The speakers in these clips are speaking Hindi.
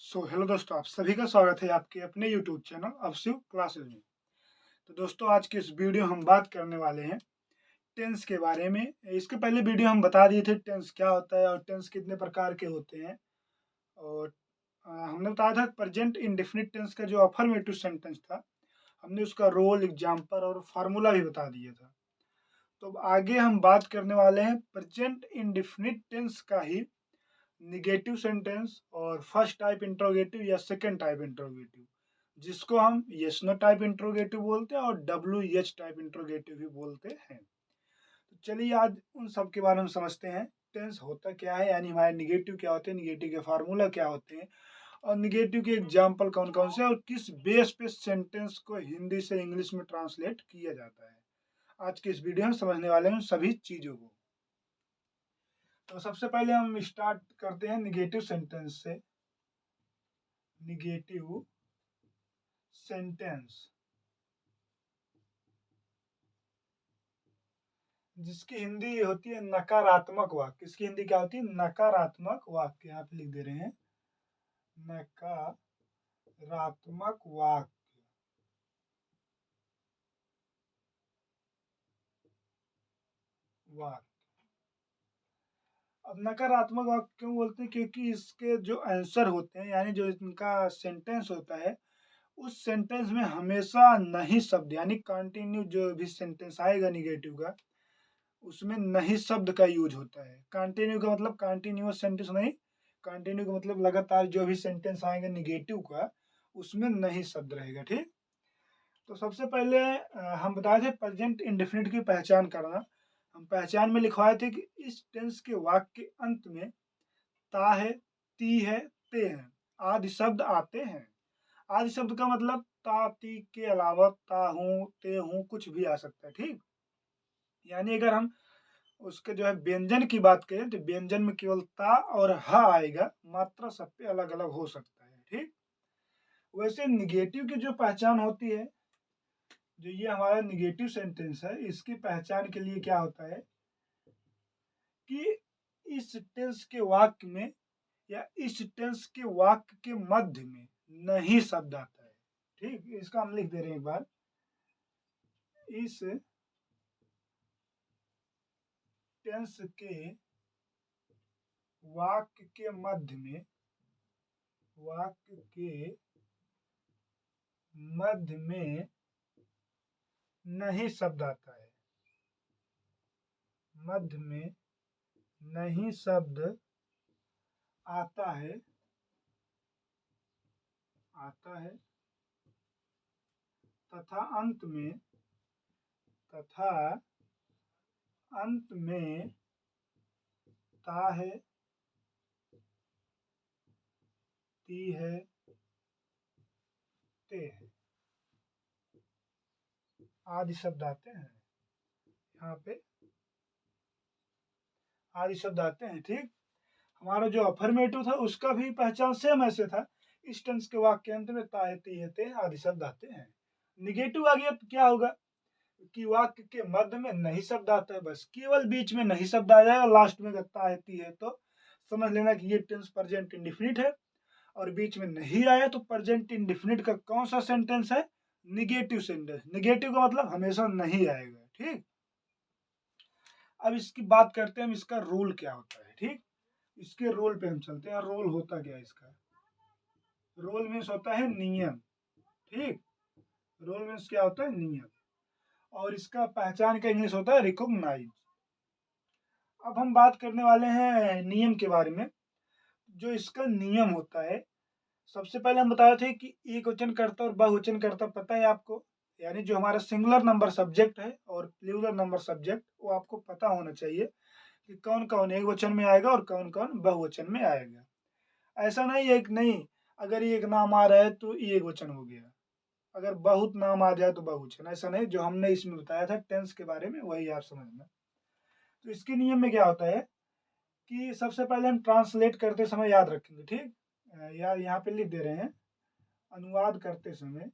हेलो दोस्तों, आप सभी का स्वागत है आपके अपने यूट्यूब चैनल अवशिव क्लासेज में। तो दोस्तों, आज के इस वीडियो हम बात करने वाले हैं टेंस के बारे में। इसके पहले वीडियो हम बता दिए थे टेंस क्या होता है और टेंस कितने प्रकार के होते हैं। और हमने बताया था प्रेजेंट इंडेफिनिट टेंस का जो अफर्मेटिव सेंटेंस था, हमने उसका रोल, एग्जाम्पल और फार्मूला भी बता दिया था। तो अब आगे हम बात करने वाले हैं प्रेजेंट इंडेफिनिट टेंस का ही निगेटिव सेंटेंस और फर्स्ट टाइप इंट्रोगेटिव या सेकंड टाइप इंट्रोगेटिव, जिसको हम यस नो टाइप इंट्रोगेटिव बोलते हैं और डब्ल्यू एच टाइप इंट्रोगेटिव भी बोलते हैं। तो चलिए आज उन सब के बारे में समझते हैं। टेंस होता क्या है, यानी हमारे निगेटिव क्या होते हैं, निगेटिव के फार्मूला क्या होते हैं और निगेटिव के एग्जाम्पल कौन कौन से, और किस बेस पे सेंटेंस को हिंदी से इंग्लिश में ट्रांसलेट किया जाता है। आज के इस वीडियो में समझने वाले हैं सभी चीजों को। तो सबसे पहले हम स्टार्ट करते हैं निगेटिव सेंटेंस से। निगेटिव सेंटेंस जिसकी हिंदी होती है नकारात्मक वाक्य। इसकी हिंदी क्या होती है? नकारात्मक वाक्य। यहाँ पे लिख दे रहे हैं नकारात्मक वाक्य। वाक्य अब नकारात्मक वाक्य क्यों बोलते हैं? क्योंकि इसके जो आंसर होते हैं, यानी जो इनका सेंटेंस होता है, उस सेंटेंस में हमेशा नहीं शब्द, यानी कंटिन्यू जो भी सेंटेंस आएगा निगेटिव का, उसमें नहीं शब्द का यूज होता है। कंटिन्यू का मतलब कंटिन्यूअस सेंटेंस नहीं, कंटिन्यू का मतलब लगातार जो भी सेंटेंस आएगा निगेटिव का, उसमें नहीं शब्द रहेगा। ठीक। तो सबसे पहले हम बताए थे प्रेजेंट इंडेफिनिट की पहचान करना। हम पहचान में लिखवाए थे कि इस टेंस के वाक्य के अंत में ता है, ती है, ते हैं आदि शब्द आते हैं। आदि शब्द का मतलब ता ती के अलावा ता हूं, ते हूं कुछ भी आ सकता है। ठीक। यानी अगर हम उसके जो है व्यंजन की बात करें तो व्यंजन में केवल ता और ह आएगा, मात्रा सब पे अलग अलग हो सकता है। ठीक। वैसे निगेटिव की जो पहचान होती है, जो ये हमारा निगेटिव सेंटेंस है, इसकी पहचान के लिए क्या होता है कि इस टेंस के वाक्य में या इस टेंस के वाक्य के मध्य में नहीं शब्द आता है। ठीक। इसका हम लिख दे रहे हैं एक बार। इस टेंस के वाक्य के मध्य में, वाक्य के मध्य में नहीं शब्द आता है। मध्य में नहीं शब्द आता है, आता है तथा अंत में, तथा अंत में ता है, ती है, ते है आदि शब्द आते हैं। यहाँ पे आदि शब्द आते हैं। ठीक। हमारा जो अफर्मेटिव था उसका भी पहचान सेम ऐसे था। इस टेंस के वाक्य अंत में ता है, ती है, ते आदि शब्द आते हैं। निगेटिव आ गया तो क्या होगा कि वाक्य के मध्य में नहीं शब्द आता है, बस केवल बीच में नहीं शब्द आ जाएगा। लास्ट में ता है, ती है तो समझ लेना कि ये टेंस प्रेजेंट इंडेफिनिट है। और बीच में नहीं आया तो प्रेजेंट इंडेफिनिट का कौन सा सेंटेंस है? Negative sentence. निगेटिव का मतलब हमेशा नहीं आएगा। ठीक। अब इसकी बात करते हैं हम, इसका रूल क्या होता है। ठीक। इसके रोल पे हम चलते हैं। रोल होता क्या है इसका? रोल मीन्स होता है नियम। ठीक। रोल मीन्स क्या होता है? नियम। और इसका पहचान का इंग्लिश होता है रिकॉग्नाइज। अब हम बात करने वाले हैं नियम के बारे में। जो इसका नियम होता है, सबसे पहले हम बताए थे कि एक वचन कर्ता और बहुवचन कर्ता पता है आपको, यानी जो हमारा सिंगुलर नंबर सब्जेक्ट है और प्लूरल नंबर सब्जेक्ट, वो आपको पता होना चाहिए कि कौन कौन एक वचन में आएगा और कौन कौन बहुवचन में आएगा। ऐसा नहीं है कि नहीं, अगर एक नाम आ रहा है तो एक वचन हो गया, अगर बहुत नाम आ जाए तो बहुवचन। ऐसा नहीं, जो हमने इसमें बताया था टेंस के बारे में वही आप समझना। तो इसके नियम में क्या होता है कि सबसे पहले हम ट्रांसलेट करते समय याद रखेंगे। ठीक। यार यहाँ पे लिख दे रहे हैं अनुवाद करते समय,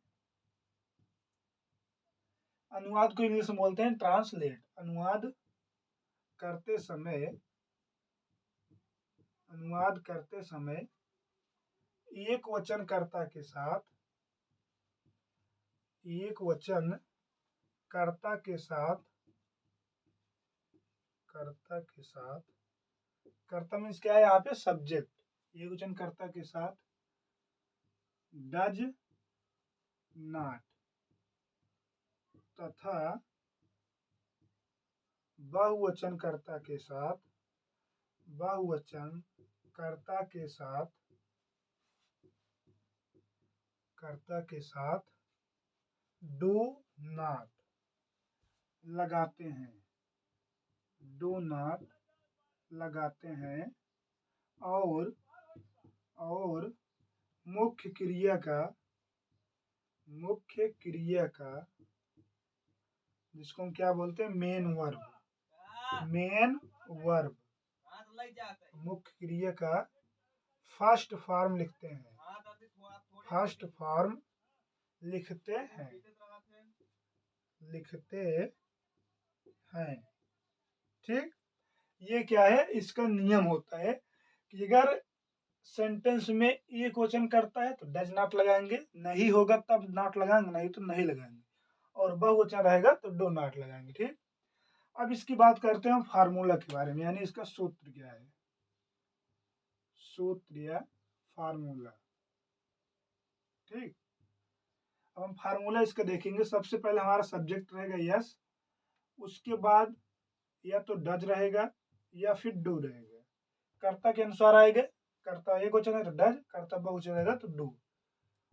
अनुवाद को इंग्लिश में बोलते हैं ट्रांसलेट। अनुवाद करते समय, अनुवाद करते समय एक वचन कर्ता के साथ, एक वचन कर्ता के साथ, कर्ता के साथ, कर्ता मीन्स क्या है यहाँ पे सब्जेक्ट, एक वचन कर्ता के साथ डज नॉट तथा बहुवचन कर्ता के साथ, बहुवचन कर्ता के साथ, कर्ता के साथ डू नॉट लगाते हैं, डू नॉट लगाते हैं और मुख्य क्रिया का, मुख्य क्रिया का जिसको हम क्या बोलते हैं मेन वर्ब, मेन वर्ब, मुख्य क्रिया का फर्स्ट फॉर्म लिखते हैं, फर्स्ट फॉर्म लिखते हैं, लिखते हैं। ठीक, ये क्या है, इसका नियम होता है कि अगर सेंटेंस में एक वचन करता है तो डज नॉट लगाएंगे, नहीं होगा तब नॉट लगाएंगे, नहीं तो नहीं लगाएंगे, और बहुवचन रहेगा तो डू नॉट लगाएंगे। ठीक, अब इसकी बात करते हैं हम फार्मूला के बारे में, यानी इसका सूत्र क्या है, सूत्र या फार्मूला। ठीक, अब हम फार्मूला इसका देखेंगे। सबसे पहले हमारा सब्जेक्ट रहेगा यस, उसके बाद या तो डज रहेगा या फिर डू रहेगा, कर्ता के अनुसार आएगा, कर्ता एक वचन है तो डज, कर्ता बहुवचन रहेगा तो डू।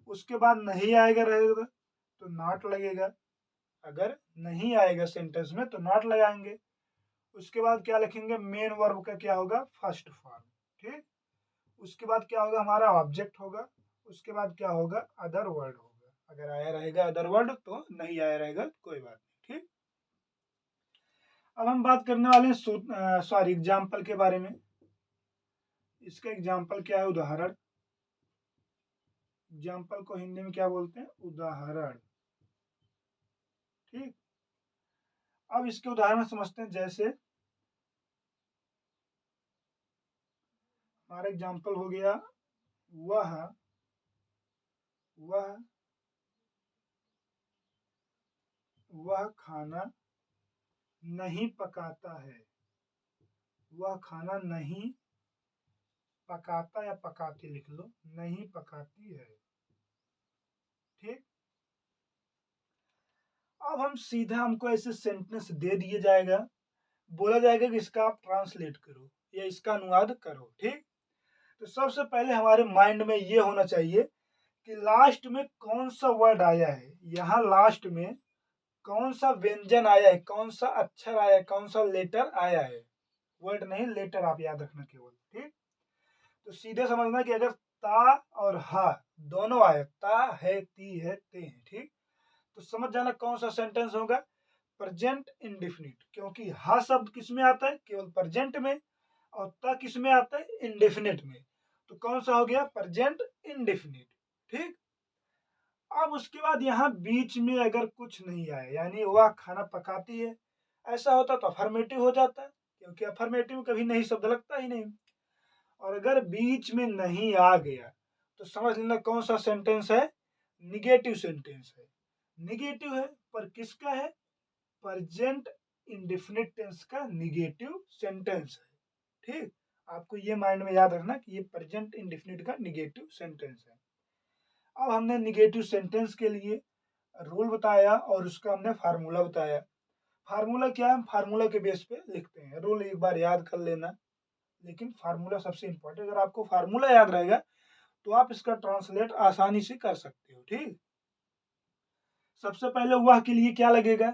उसके बाद नहीं आएगा रहेगा तो नॉट लगेगा, अगर नहीं आएगा सेंटेंस में तो नॉट लगाएंगे। उसके बाद क्या लिखेंगे, मेन वर्ब का क्या होगा फर्स्ट फॉर्म। ठीक, उसके बाद क्या होगा हमारा ऑब्जेक्ट होगा, उसके बाद क्या होगा अदर वर्ड होगा, अगर आया रहेगा अदर वर्ड तो नहीं आया रहेगा कोई बात नहीं। ठीक, अब हम बात करने वाले हैं सॉरी एग्जाम्पल के बारे में। इसका एग्जाम्पल क्या है, उदाहरण। एग्जाम्पल को हिंदी में क्या बोलते हैं, उदाहरण। ठीक, अब इसके उदाहरण समझते हैं। जैसे हमारा एग्जाम्पल हो गया, वह वह वह खाना नहीं पकाता है, वह खाना नहीं पकाता या पकाती लिख लो, नहीं पकाती है। ठीक, अब हम सीधा हमको ऐसे सेंटेंस दे दिए जाएगा, बोला जाएगा कि इसका आप ट्रांसलेट करो या इसका अनुवाद करो। ठीक, तो सबसे पहले हमारे माइंड में ये होना चाहिए कि लास्ट में कौन सा वर्ड आया है, यहाँ लास्ट में कौन सा व्यंजन आया है, कौन सा अक्षर आया है, कौन सा लेटर आया है, वर्ड नहीं लेटर, आप याद रखना केवल। ठीक, तो सीधे समझना कि अगर ता और हा दोनों आए, ता है ती है ते है, ठीक, तो समझ जाना कौन सा सेंटेंस होगा, प्रेजेंट इंडेफिनिट, क्योंकि हा शब्द किस में आता है केवल प्रेजेंट में, और ता किस में आता है इंडेफिनिट में, तो कौन सा हो गया प्रेजेंट इंडेफिनिट। ठीक, अब उसके बाद यहाँ बीच में अगर कुछ नहीं आया, यानी वह खाना पकाती है, ऐसा होता तो अफर्मेटिव हो जाता है, क्योंकि अफर्मेटिव में कभी नहीं शब्द लगता ही नहीं। और अगर बीच में नहीं आ गया तो समझ लेना कौन सा सेंटेंस है, निगेटिव सेंटेंस है। निगेटिव है पर किसका है, प्रेजेंट इंडेफिनिट टेंस का निगेटिव सेंटेंस है। ठीक, आपको ये माइंड में याद रखना कि ये प्रेजेंट इंडेफिनिट का निगेटिव सेंटेंस है। अब हमने निगेटिव सेंटेंस के लिए रूल बताया और उसका हमने फार्मूला बताया। फार्मूला क्या है, फार्मूला के बेस पे लिखते हैं, रूल एक बार याद कर लेना, लेकिन फार्मूला सबसे इंपॉर्टेंट। अगर आपको फार्मूला याद रहेगा तो आप इसका ट्रांसलेट आसानी से कर सकते हो। ठीक, सबसे पहले वह के लिए क्या लगेगा,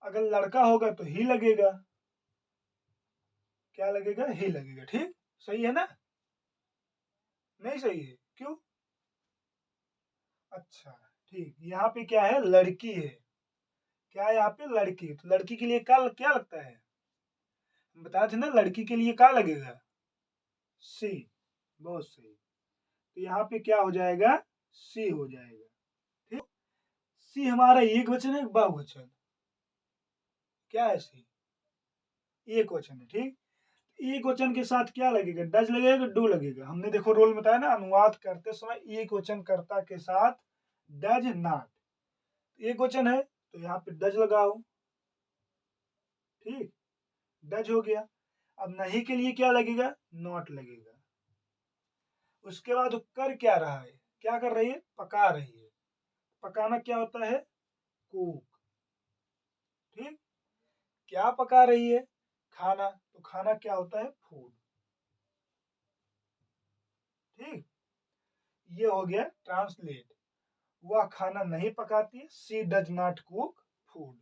अगर लड़का होगा तो ही लगेगा, क्या लगेगा ही लगेगा। ठीक, सही है ना, नहीं सही है क्यों, अच्छा ठीक, यहाँ पे क्या है लड़की है, क्या है यहाँ पे लड़की, तो लड़की के लिए क्या क्या लगता है, बता थे ना लड़की के लिए क्या लगेगा सी, बहुत सही, तो यहाँ पे क्या हो जाएगा सी हो जाएगा। ठीक, सी हमारा एक वचन है बहुवचन, क्या है सी एक वचन है। ठीक, एक वचन के साथ क्या लगेगा, डज लगेगा, डू लगेगा। हमने देखो रोल बताया ना, अनुवाद करते समय एक वचन कर्ता के साथ डज नॉट, एक वचन है तो यहाँ पे डज लगाओ, ठीक, डज हो गया। अब नहीं के लिए क्या लगेगा, नॉट लगेगा। उसके बाद वो कर क्या रहा है, क्या कर रही है, पका रही है। पकाना क्या होता है, कुक, ठीक। क्या पका रही है, खाना, तो खाना क्या होता है, फूड, ठीक। ये हो गया ट्रांसलेट। वह खाना नहीं पकाती है, सी डज नॉट कुक फूड।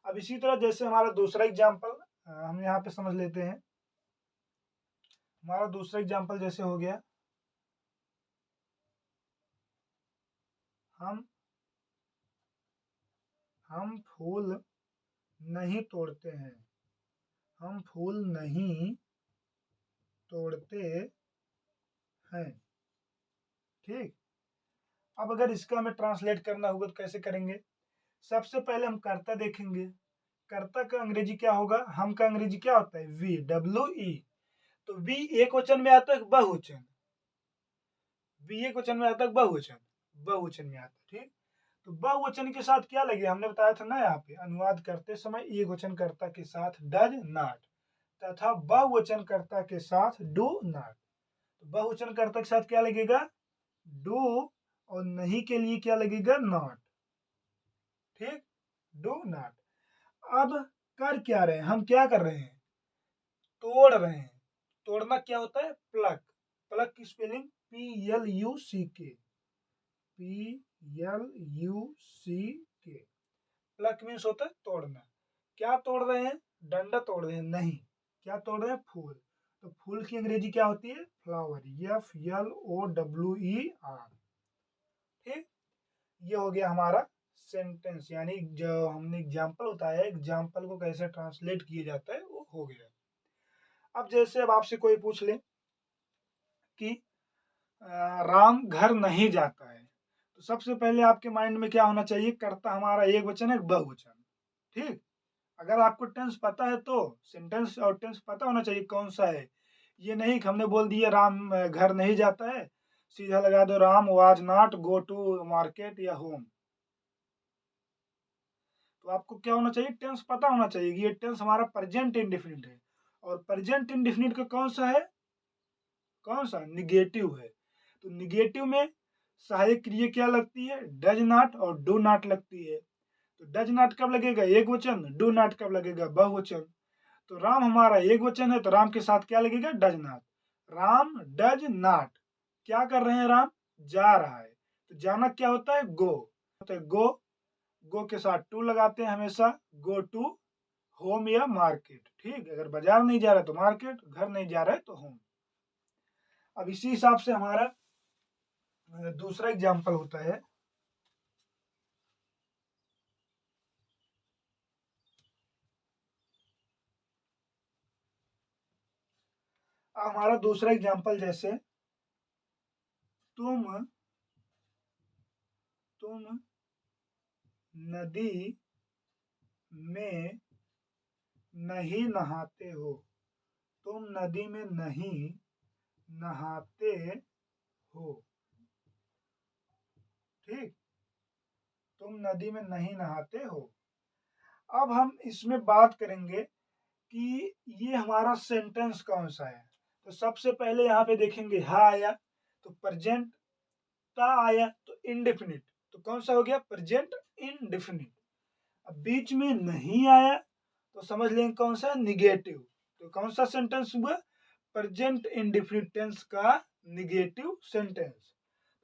अब इसी तरह जैसे हमारा दूसरा एग्जाम्पल हम यहाँ पे समझ लेते हैं। हमारा दूसरा एग्जाम्पल जैसे हो गया, हम फूल नहीं तोड़ते हैं, हम फूल नहीं तोड़ते हैं, ठीक। अब अगर इसका हमें ट्रांसलेट करना होगा तो कैसे करेंगे, सबसे पहले हम कर्ता देखेंगे। कर्ता का अंग्रेजी क्या होगा, हम का अंग्रेजी क्या होता है, वी, डब्ल्यू ई। तो वी एक वचन में आता है बहुवचन, वी एक वचन में आता है बहुवचन, बहुवचन में आता है, ठीक। तो बहुवचन के साथ क्या लगे, हमने बताया था ना यहाँ पे अनुवाद करते समय एक वचन कर्ता के साथ डज नॉट तथा बहुवचन कर्ता के साथ डू नॉट। तो बहुवचन कर्ता के साथ क्या लगेगा, डू, और नहीं के लिए क्या लगेगा, नॉट, ठीक, डू नॉट। अब कर क्या रहे हैं, हम क्या कर रहे हैं, तोड़ रहे हैं। तोड़ना क्या होता है, प्लक, प्लक की spelling PLUCK, PLUCK। Pluck means होता है तोड़ना। क्या तोड़ रहे हैं, डंडा तोड़ रहे हैं, नहीं, क्या तोड़ रहे हैं, फूल। तो फूल की अंग्रेजी क्या होती है, फ्लावर, FLOWER, ठीक। ये हो गया हमारा सेंटेंस, यानी जो हमने एग्जाम्पल बताया, एग्जाम्पल को कैसे ट्रांसलेट किया जाता है वो हो गया। अब जैसे अब आपसे कोई पूछ ले कि राम घर नहीं जाता है, तो सबसे पहले आपके माइंड में क्या होना चाहिए, कर्ता हमारा एक वचन है, बहुवचन, ठीक। अगर आपको टेंस पता है तो सेंटेंस और टेंस पता होना चाहिए कौन सा है। ये नहीं कि हमने बोल दिया राम घर नहीं जाता है, सीधा लगा दो Ram was not go to market या होम। तो आपको क्या होना चाहिए, टेंस पता होना चाहिए कि ये टेंस हमारा प्रेजेंट इंडेफिनिट है, और प्रेजेंट इंडेफिनिट का कौन सा है, कौन सा, निगेटिव है। तो निगेटिव में सहायक क्रिया क्या लगती है, डज नॉट और डू नॉट लगती है। तो डज नॉट कब लगेगा, एक वचन, डू नॉट कब लगेगा, बहुवचन। तो राम हमारा एक वचन है तो राम के साथ क्या लगेगा, does not. Ram does not, क्या कर रहे हैं राम, जा रहा है। तो जाना क्या होता है, गो, होता है गो, गो के साथ टू लगाते हैं हमेशा, गो टू होम या मार्केट, ठीक। अगर बाजार नहीं जा रहा है तो मार्केट, घर नहीं जा रहा है तो होम। अब इसी हिसाब से हमारा दूसरा एग्जाम्पल होता है, हमारा दूसरा एग्जाम्पल जैसे तुम नदी में नहीं नहाते हो, तुम नदी में नहीं नहाते हो, ठीक, तुम नदी में नहीं नहाते हो। अब हम इसमें बात करेंगे कि ये हमारा सेंटेंस कौन सा है। तो सबसे पहले यहाँ पे देखेंगे हा आया तो प्रेजेंट, ता आया तो इंडेफिनिट, तो कौन सा हो गया, प्रेजेंट इंडेफिनिट। अब बीच में नहीं आया तो समझ लेंगे कौन सा, निगेटिव। तो कौन सा सेंटेंस हुआ, प्रेजेंट इंडेफिनिट टेंस का निगेटिव सेंटेंस।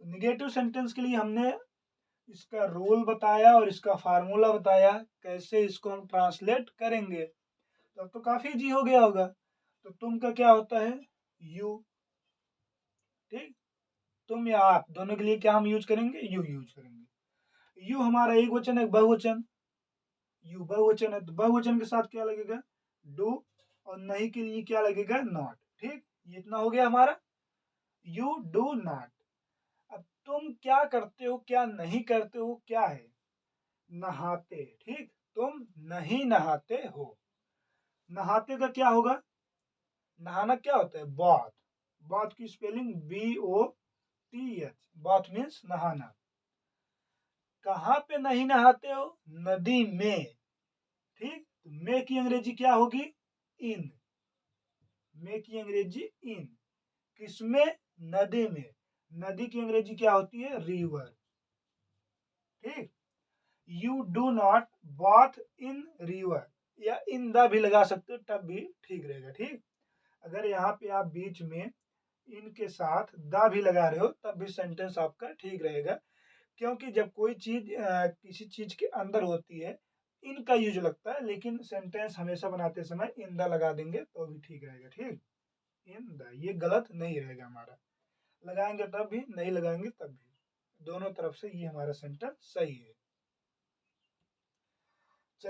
तो निगेटिव सेंटेंस के लिए हमने इसका रोल बताया और इसका फार्मूला बताया, कैसे इसको हम ट्रांसलेट करेंगे। तो अब तो काफी इजी हो गया होगा। तो तुम का क्या होता है, यू, ठीक। तुम या आप दोनों के लिए क्या हम यूज करेंगे, यू यूज करेंगे। यू हमारा एक वचन है, बहुवचन, यू बहुवचन है तो बहुवचन के साथ क्या लगेगा, डू, और नहीं के लिए क्या लगेगा, नॉट, ठीक। ये इतना हो गया हमारा, यू डू नॉट। अब तुम क्या करते हो, क्या नहीं करते हो, क्या है, नहाते, ठीक। तुम नहीं नहाते हो, नहाते का क्या होगा, नहाना क्या होता है? बाथ। बाथ की स्पेलिंग BOTH। बाथ मीन्स नहाना। कहाँ पे नहीं नहाते हो? नदी में। ठीक, तो में की अंग्रेजी क्या होगी? इन। में की अंग्रेजी इन। किसमें? नदी में। नदी की अंग्रेजी क्या होती है? रिवर। ठीक, you do not bath in river, या इन द भी लगा सकते हो, तब भी ठीक रहेगा। ठीक, अगर यहाँ पे आप बीच में इन के साथ द भी लगा रहे हो तब भी सेंटेंस आपका ठीक रहेगा, क्योंकि जब कोई चीज किसी चीज के अंदर होती है इन का यूज लगता है, लेकिन सेंटेंस हमेशा बनाते समय इन द लगा देंगे तो भी ठीक रहेगा। ठीक, इन द ये गलत नहीं रहेगा हमारा, लगाएंगे तब भी, नहीं लगाएंगे तब भी, दोनों तरफ से ये हमारा सेंटेंस सही है।